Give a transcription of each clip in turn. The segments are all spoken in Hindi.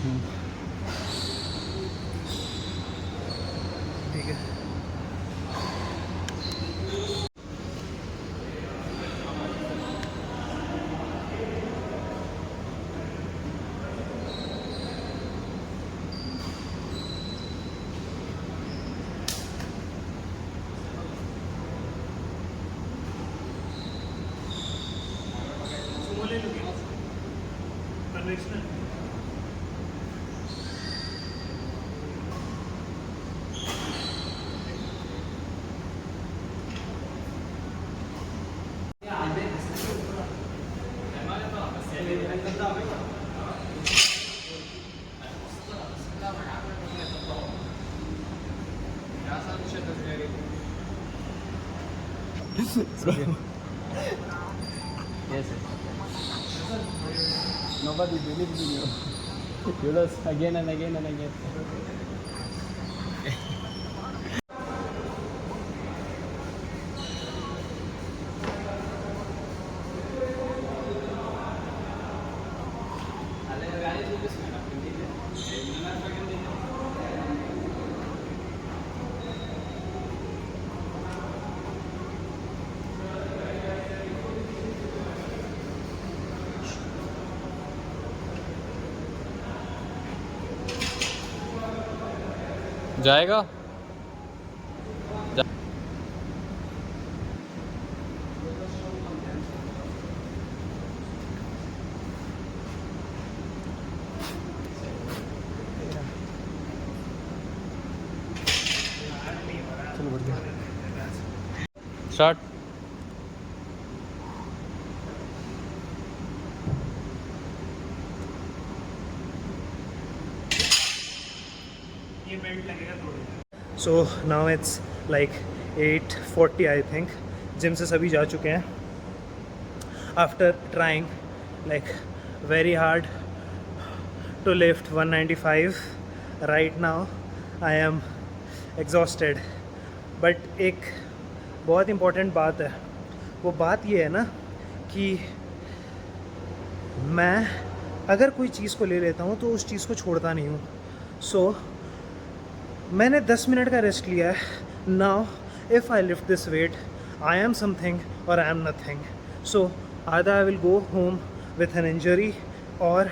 ठीक है। Yes, nobody believes in you. You lose again and again and again. जाएगा। चलो बढ़ गया। स्टार्ट। ये बेल्ट लगेगा थोड़ा। So now it's like 8:40 I think. Gym से सभी जा चुके हैं after trying like very hard to lift 195। Right now I am exhausted. But एक बहुत इम्पॉर्टेंट बात है, वो बात ये है ना कि मैं अगर कोई चीज़ को ले लेता हूँ तो उस चीज़ को छोड़ता नहीं हूँ। सो मैंने 10 मिनट का रेस्ट लिया है। Now if I lift this weight I am something और I am nothing. So either I will go home with an injury or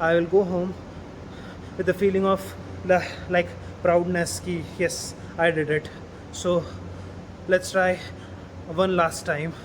I will go home with the feeling of like proudness ki yes I did it. So let's try one last time.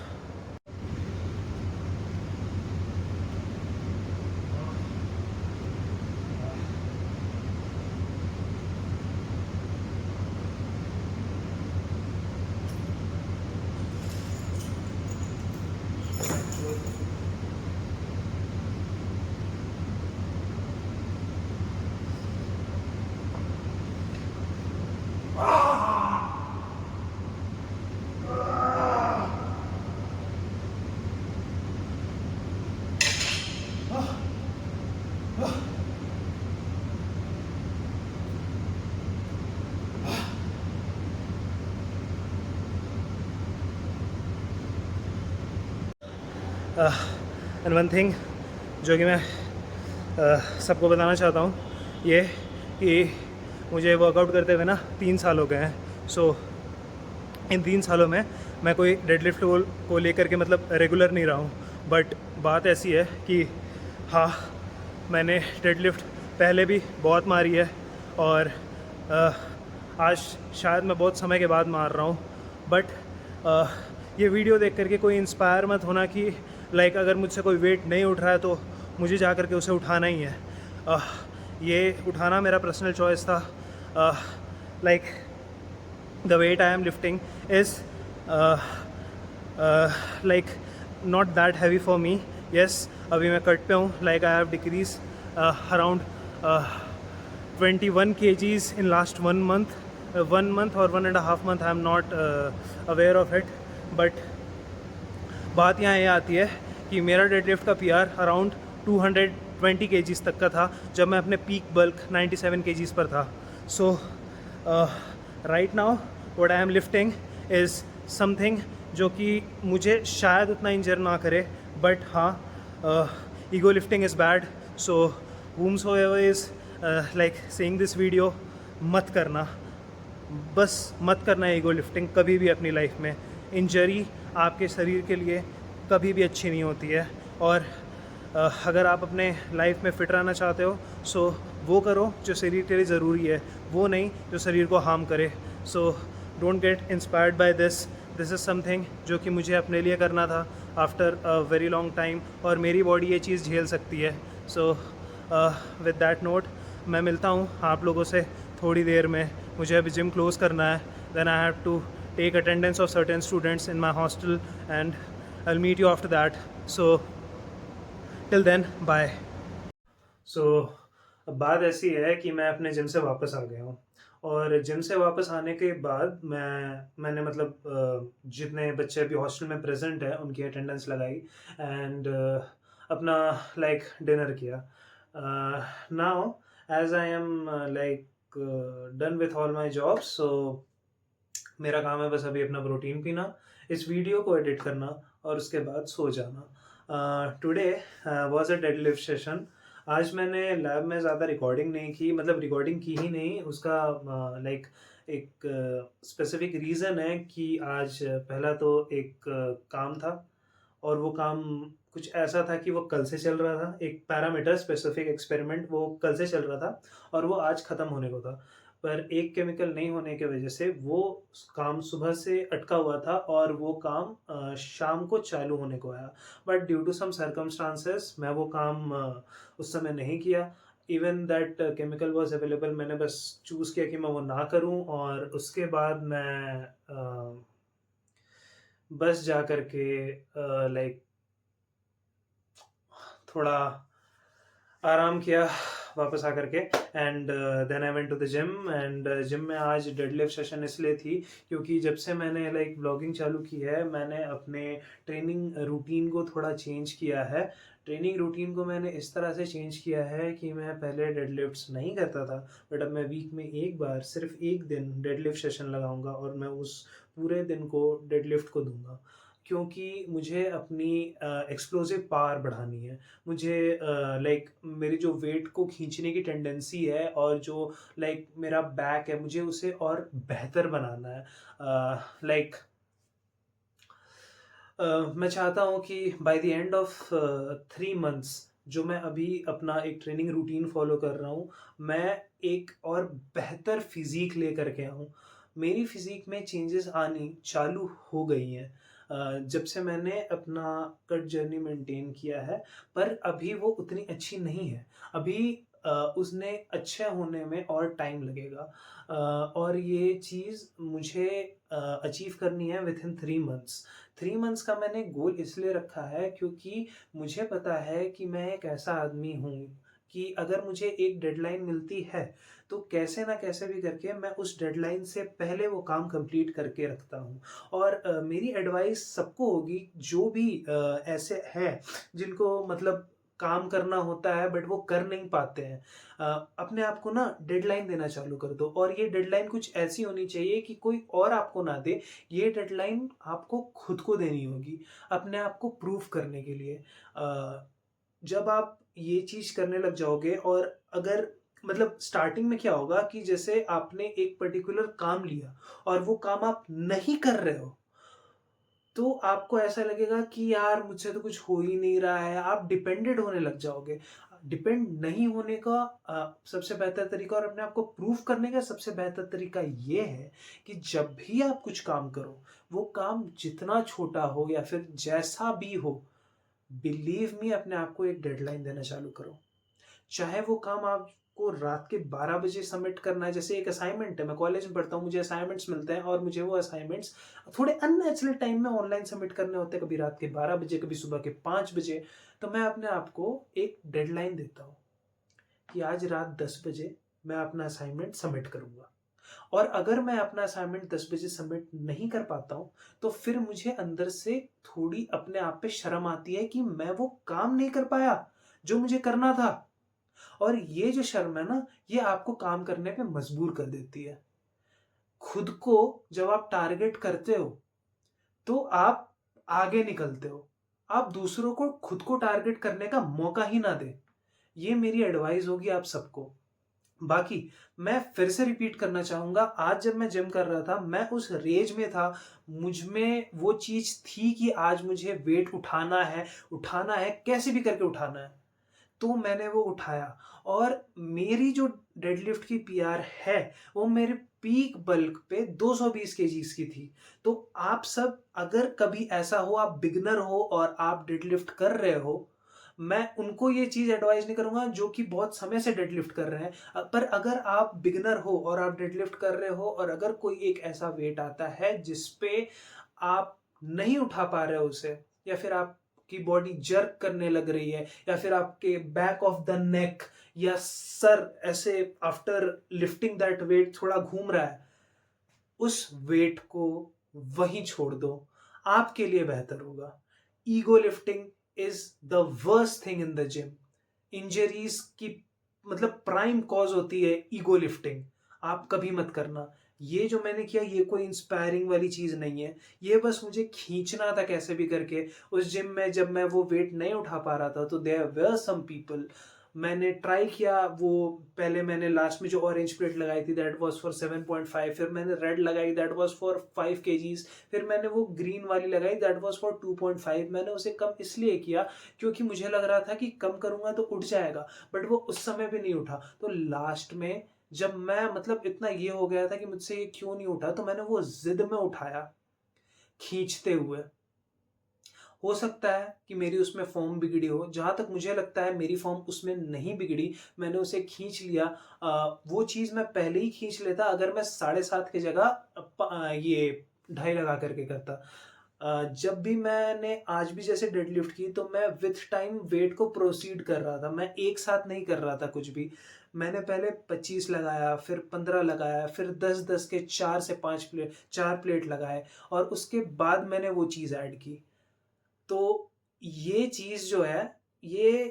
And one thing जो कि मैं सबको बताना चाहता हूँ ये कि मुझे वर्कआउट करते हुए ना 3 साल हो गए हैं। सो इन 3 सालों में मैं कोई डेडलिफ्ट को लेकर के मतलब रेगुलर नहीं रहा हूँ। बट बात ऐसी है कि हाँ, मैंने डेडलिफ्ट पहले भी बहुत मारी है और आज शायद मैं बहुत समय के बाद मार रहा हूँ। बट ये वीडियो देख करके कोई इंस्पायर मत होना कि लाइक अगर मुझसे कोई वेट नहीं उठ रहा है तो मुझे जा कर के उसे उठाना ही है। ये उठाना मेरा पर्सनल चॉइस था। Like the weight I am lifting is like not that heavy for me. Yes, अभी मैं कट पे हूँ। Like I have decrease around 21 kgs in last 1 month, 1 month or 1.5 month. I am not aware of it. But बात यहाँ ये आती है कि मेरा डेडलिफ्ट का PR अराउंड 220 kgs तक का था जब मैं अपने पीक बल्क 97 kgs पर था। So right now what I am lifting is something जो कि मुझे शायद उतना इंजर ना करे। बट हाँ, ego lifting is bad. So whomsoever is like saying this video, मत करना, बस मत करना ईगो लिफ्टिंग कभी भी अपनी लाइफ में। इंजरी आपके शरीर के लिए कभी भी अच्छी नहीं होती है। और अगर आप अपने लाइफ में फ़िट रहना चाहते हो सो वो करो जो शरीर के लिए ज़रूरी है, वो नहीं जो शरीर को हार्म करे। So don't get inspired by this is something जो कि मुझे अपने लिए करना था after a very long time, और मेरी बॉडी ये चीज़ झेल सकती है। सो विद दैट नोट मैं मिलता हूँ आप लोगों से थोड़ी देर में। मुझे अभी जिम क्लोज़ करना है, then I have to take attendance of certain students in my hostel and I will meet you after that. So till then bye. So बात ऐसी है कि मैं अपने जिम से वापस आ गया हूँ, और जिम से वापस आने के बाद मैंने मतलब जितने बच्चे अभी हॉस्टल में प्रेजेंट हैं उनकी अटेंडेंस लगाई एंड अपना लाइक डिनर किया। Now as I am like done with all my jobs, so मेरा काम है बस अभी अपना प्रोटीन पीना, इस वीडियो को एडिट करना और उसके बाद सो जाना। Today was a deadlift session. आज मैंने लैब में ज़्यादा रिकॉर्डिंग नहीं की, मतलब रिकॉर्डिंग की ही नहीं, उसका लाइक एक स्पेसिफिक रीज़न है कि आज पहला तो एक काम था, और वो काम कुछ ऐसा था कि वो कल से चल रहा था, एक पैरामीटर स्पेसिफिक एक्सपेरिमेंट वो कल से चल रहा था और वो आज ख़त्म होने को था, पर एक केमिकल नहीं होने की वजह से वो काम सुबह से अटका हुआ था और वो काम शाम को चालू होने को आया। But due to some circumstances मैं वो काम उस समय नहीं किया। Even that chemical was available, मैंने बस चूज़ किया कि मैं वो ना करूं, और उसके बाद मैं बस जा कर के लाइक थोड़ा आराम किया वापस आकर के, and then I went to the gym. And gym में आज डेडलिफ्ट सेशन इसलिए थी क्योंकि जब से मैंने लाइक ब्लॉगिंग चालू की है मैंने अपने ट्रेनिंग रूटीन को थोड़ा चेंज किया है। ट्रेनिंग रूटीन को मैंने इस तरह से चेंज किया है कि मैं पहले डेडलिफ्ट्स नहीं करता था, बट अब मैं वीक में एक बार सिर्फ एक दिन डेडलिफ्ट सेशन लगाऊंगा और मैं उस पूरे दिन को डेडलिफ्ट को दूंगा, क्योंकि मुझे अपनी एक्सप्लोसिव पावर बढ़ानी है। मुझे लाइक मेरी जो वेट को खींचने की टेंडेंसी है और जो लाइक मेरा बैक है मुझे उसे और बेहतर बनाना है। लाइक मैं चाहता हूँ कि by the end of 3 months जो मैं अभी अपना एक ट्रेनिंग रूटीन फॉलो कर रहा हूँ, मैं एक और बेहतर फिज़ीक लेकर के आऊँ। मेरी फिज़ीक में चेंजेस आनी चालू हो गई हैं जब से मैंने अपना कट जर्नी मेंटेन किया है, पर अभी वो उतनी अच्छी नहीं है। अभी उसने अच्छा होने में और टाइम लगेगा, और ये चीज़ मुझे अचीव करनी है विथ इन 3 मंथ्स। 3 मंथ्स का मैंने गोल इसलिए रखा है क्योंकि मुझे पता है कि मैं एक ऐसा आदमी हूँ कि अगर मुझे एक डेडलाइन मिलती है तो कैसे ना कैसे भी करके मैं उस डेडलाइन से पहले वो काम कंप्लीट करके रखता हूँ। और मेरी एडवाइस सबको होगी जो भी ऐसे हैं जिनको मतलब काम करना होता है बट वो कर नहीं पाते हैं, अपने आप को ना डेडलाइन देना चालू कर दो, और ये डेडलाइन कुछ ऐसी होनी चाहिए कि कोई और आपको ना दे, ये डेडलाइन आपको खुद को देनी होगी अपने आप को प्रूफ करने के लिए। जब आप ये चीज़ करने लग जाओगे, और अगर मतलब स्टार्टिंग में क्या होगा कि जैसे आपने एक पर्टिकुलर काम लिया और वो काम आप नहीं कर रहे हो, तो आपको ऐसा लगेगा कि यार मुझसे तो कुछ हो ही नहीं रहा है, आप डिपेंडेंट होने लग जाओगे। डिपेंड नहीं होने का सबसे बेहतर तरीका और अपने आप को प्रूफ करने का सबसे बेहतर तरीका ये है कि जब भी आप कुछ काम करो, वो काम जितना छोटा हो या फिर जैसा भी हो, बिलीव मी अपने आप को एक डेडलाइन देना चालू करो। चाहे वो काम आपको रात के 12 बजे सबमिट करना है, जैसे एक असाइनमेंट है, मैं कॉलेज में पढ़ता हूँ, मुझे असाइनमेंट्स मिलते हैं और मुझे वो असाइनमेंट्स थोड़े अननेचुरल टाइम में ऑनलाइन सबमिट करने होते हैं, कभी रात के 12 बजे, कभी सुबह के 5 बजे। तो मैं अपने आप को एक डेडलाइन देता हूँ कि आज रात 10 बजे मैं अपना असाइनमेंट सबमिट करूँगा। और अगर मैं अपना असाइनमेंट 10 बजे सबमिट नहीं कर पाता हूँ तो फिर मुझे अंदर से थोड़ी अपने आप पे शर्म आती है कि मैं वो काम नहीं कर पाया जो मुझे करना था। और ये जो शर्म है ना, ये आपको काम करने पे मजबूर कर देती है। खुद को जब आप टारगेट करते हो तो आप आगे निकलते हो, आप दूसरों को खुद को टारगेट करने का मौका ही ना दें। ये मेरी एडवाइस होगी आप सबको। बाकी मैं फिर से रिपीट करना चाहूँगा, आज जब मैं जिम कर रहा था, मैं उस रेज में था, मुझ में वो चीज़ थी कि आज मुझे वेट उठाना है, कैसे भी करके उठाना है। तो मैंने वो उठाया और मेरी जो डेडलिफ्ट की पीआर है, वो मेरे पीक बल्क पे 220 केजीज़ की थी। तो आप सब अगर कभी ऐसा हो, आप बिगिनर हो और आप डेडलिफ्ट कर रहे हो, मैं उनको ये चीज़ एडवाइस नहीं करूँगा जो कि बहुत समय से डेडलिफ्ट कर रहे हैं। पर अगर आप बिगिनर हो और आप डेडलिफ्ट कर रहे हो और अगर कोई एक ऐसा वेट आता है जिस पे आप नहीं उठा पा रहे हो उसे, या फिर आपकी बॉडी जर्क करने लग रही है, या फिर आपके बैक ऑफ द नेक या सर ऐसे आफ्टर लिफ्टिंग दैट वेट थोड़ा घूम रहा है, उस वेट को वहीं छोड़ दो, आपके लिए बेहतर होगा। Ego lifting is the worst thing in the gym. Injuries की मतलब प्राइम कॉज होती है ईगो लिफ्टिंग। आप कभी मत करना। ये जो मैंने किया ये कोई इंस्पायरिंग वाली चीज नहीं है, ये बस मुझे खींचना था कैसे भी करके। उस जिम में जब मैं वो वेट नहीं उठा पा रहा था तो देयर वर सम पीपल, मैंने ट्राई किया। वो पहले मैंने लास्ट में जो ऑरेंज प्लेट लगाई थी दैट वाज फॉर 7.5, फिर मैंने रेड लगाई दैट वाज फॉर 5 kgs, फिर मैंने वो ग्रीन वाली लगाई दैट वाज फॉर 2.5। मैंने उसे कम इसलिए किया क्योंकि मुझे लग रहा था कि कम करूंगा तो उठ जाएगा, बट वो उस समय भी नहीं उठा। तो लास्ट में जब मैं मतलब इतना ये हो गया था कि मुझसे ये क्यों नहीं उठा, तो मैंने वो जिद में उठाया खींचते हुए। हो सकता है कि मेरी उसमें फॉर्म बिगड़ी हो, जहाँ तक मुझे लगता है मेरी फॉर्म उसमें नहीं बिगड़ी, मैंने उसे खींच लिया। वो चीज़ मैं पहले ही खींच लेता अगर मैं 7.5 की जगह ये 2.5 लगा करके करता। जब भी मैंने आज भी जैसे डेडलिफ्ट की तो मैं विथ टाइम वेट को प्रोसीड कर रहा था, मैं एक साथ नहीं कर रहा था कुछ भी। मैंने पहले 25 लगाया, फिर 15 लगाया, फिर 10-10 के 4 से 5 प्लेट 4 प्लेट लगाए और उसके बाद मैंने वो चीज़ ऐड की। तो ये चीज़ जो है ये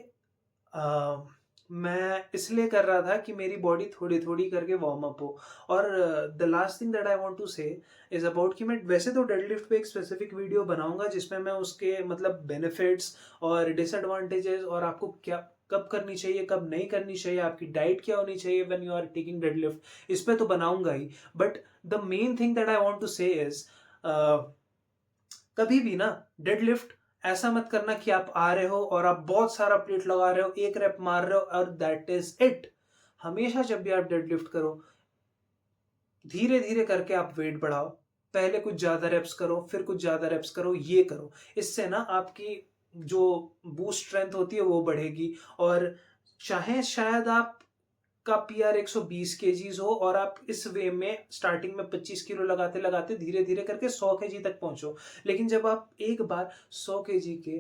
अ, मैं इसलिए कर रहा था कि मेरी बॉडी थोड़ी-थोड़ी करके वार्म अप हो। और the last thing that I want to say is about कि मैं वैसे तो डेडलिफ्ट पे एक स्पेसिफिक वीडियो बनाऊँगा जिसमें मैं उसके मतलब बेनिफिट्स और डिसएडवांटेजेस और आपको क्या कब करनी चाहिए, कब नहीं करनी चाहिए, आपकी डाइट क्या होनी चाहिए when you are taking deadlift, इस पे तो बनाऊँगा ही। But the main thing that I want to say is कभी भी ना डेडलिफ्ट ऐसा मत करना कि आप आ रहे हो और आप बहुत सारा प्लेट लगा रहे हो, एक रैप मार रहे हो और दैट इज इट। हमेशा जब भी आप डेडलिफ्ट करो, धीरे धीरे करके आप वेट बढ़ाओ। पहले कुछ ज्यादा रेप्स करो, फिर कुछ ज्यादा रेप्स करो, ये करो। इससे ना आपकी जो बूस्ट स्ट्रेंथ होती है वो बढ़ेगी। और चाहे शायद आप का पीआर 120 केजीज हो और आप इस वे में स्टार्टिंग में 25 किलो लगाते लगाते धीरे धीरे करके 100 केजी तक पहुंचो, लेकिन जब आप एक बार 100 केजी के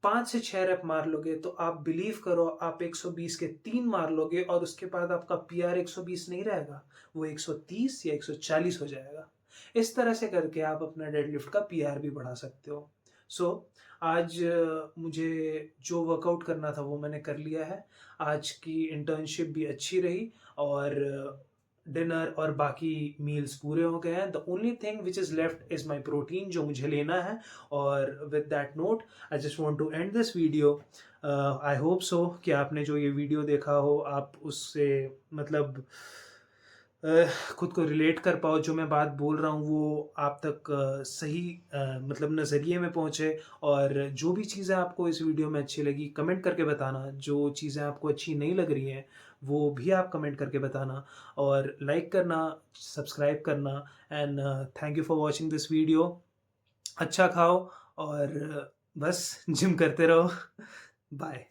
5 से 6 रैप मार लोगे तो आप बिलीव करो आप 120 के 3 मार लोगे और उसके बाद आपका पीआर 120 नहीं रहेगा, वो 130 या 140 हो जाएगा। इस तरह से करके आप अपना डेडलिफ्ट का पीआर भी बढ़ा सकते हो। सो आज मुझे जो वर्कआउट करना था वो मैंने कर लिया है। आज की इंटर्नशिप भी अच्छी रही और डिनर और बाकी मील्स पूरे हो गए हैं। The only thing which is left is my protein जो मुझे लेना है। और with that note I just want to end this video. I hope so कि आपने जो ये वीडियो देखा हो आप उससे मतलब खुद को रिलेट कर पाओ, जो मैं बात बोल रहा हूँ वो आप तक सही मतलब नज़रिए में पहुँचे। और जो भी चीज़ें आपको इस वीडियो में अच्छी लगी कमेंट करके बताना, जो चीज़ें आपको अच्छी नहीं लग रही हैं वो भी आप कमेंट करके बताना। और लाइक करना, सब्सक्राइब करना। And thank you for watching this video. अच्छा खाओ और बस जिम करते रहो। बाय।